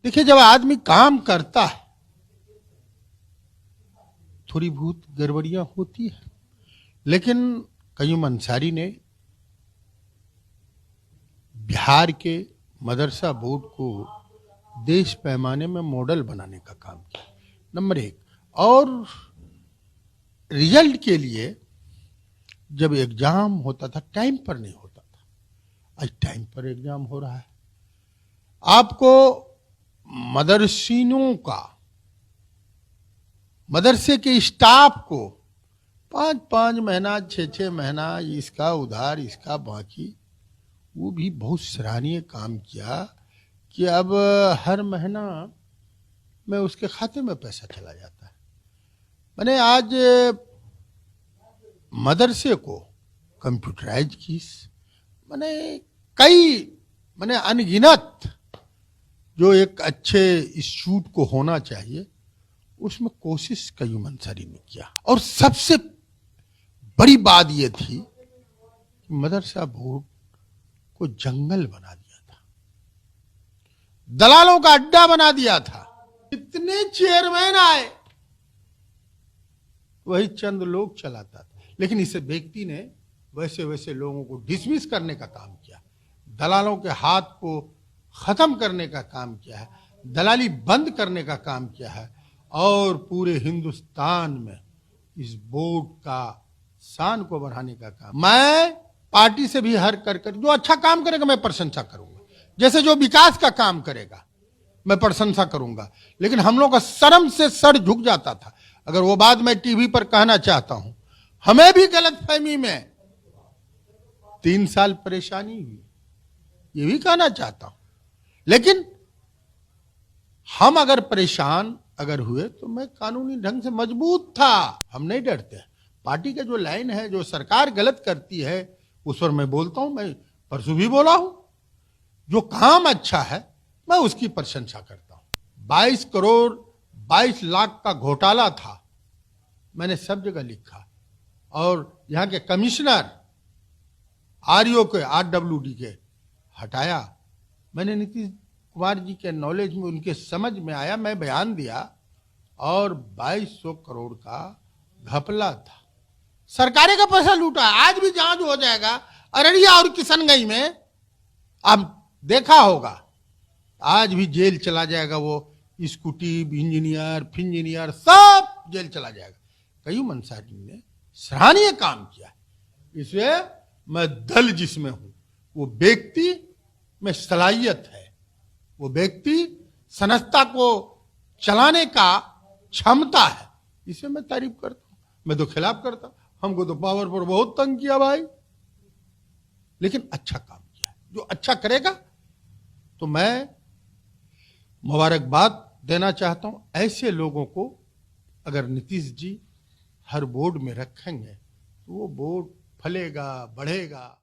देखिए, जब आदमी काम करता है थोड़ी बहुत गड़बड़ियां होती है, लेकिन कयूम अंसारी ने बिहार के मदरसा बोर्ड को देश पैमाने में मॉडल बनाने का काम किया, नंबर एक। और रिजल्ट के लिए जब एग्जाम होता था टाइम पर नहीं होता था, आज टाइम पर एग्जाम हो रहा है। आपको मदरसीनों का, मदरसे के स्टाफ को 5-5 महीना 6-6 महीना इसका उधार इसका बाकी, वो भी बहुत सराहनीय काम किया कि अब हर महीना में उसके खाते में पैसा चला जाता है। मैंने आज मदरसे को कंप्यूटराइज की, मैंने अनगिनत जो एक अच्छे इंस्टीट्यूट को होना चाहिए उसमें कोशिश कयूम अंसारी ने किया। और सबसे बड़ी बात यह थी कि मदरसा बोर्ड को जंगल बना दिया था, दलालों का अड्डा बना दिया था। इतने चेयरमैन आए, वही चंद लोग चलाता था, लेकिन इस व्यक्ति ने वैसे वैसे लोगों को डिसमिस करने का काम किया, दलालों के हाथ को खत्म करने का काम किया है, दलाली बंद करने का काम किया है और पूरे हिंदुस्तान में इस बोर्ड का शान को बढ़ाने का काम। मैं पार्टी से भी हर कर जो अच्छा काम करेगा मैं प्रशंसा करूंगा, जैसे जो विकास का काम करेगा मैं प्रशंसा करूंगा, लेकिन हम लोग का शर्म से सर झुक जाता था। अगर वो बात मैं टीवी पर कहना चाहता हूं, हमें भी गलतफहमी में 3 साल परेशानी हुई, ये भी कहना चाहता हूं, लेकिन हम अगर परेशान अगर हुए तो मैं कानूनी ढंग से मजबूत था, हम नहीं डरते। पार्टी का जो लाइन है, जो सरकार गलत करती है उस पर मैं बोलता हूं, मैं परसों भी बोला हूं, जो काम अच्छा है मैं उसकी प्रशंसा करता हूं। 22 करोड़ 22 लाख का घोटाला था, मैंने सब जगह लिखा, और यहां के कमिश्नर आरओ के RWD के हटाया। मैंने नीतीश कुमार जी के नॉलेज में, उनके समझ में आया, मैं बयान दिया, और 2200 करोड़ का घपला था, सरकारी का पैसा लूटा। आज भी जांच हो जाएगा अररिया और किशनगंज में, आप देखा होगा, आज भी जेल चला जाएगा वो स्कूटी इंजीनियर फिंजीनियर सब जेल चला जाएगा। कयूम अंसारी ने सराहनीय काम किया है, इसलिए मैं दल जिसमें हूं वो व्यक्ति में सलाहियत है, वो व्यक्ति संस्था को चलाने का क्षमता है, इसे मैं तारीफ करता हूं। मैं तो खिलाफ करता, हमको तो पावर पर बहुत तंग किया भाई, लेकिन अच्छा काम किया। जो अच्छा करेगा तो मैं मुबारकबाद देना चाहता हूं। ऐसे लोगों को अगर नीतीश जी हर बोर्ड में रखेंगे तो वो बोर्ड फलेगा, बढ़ेगा।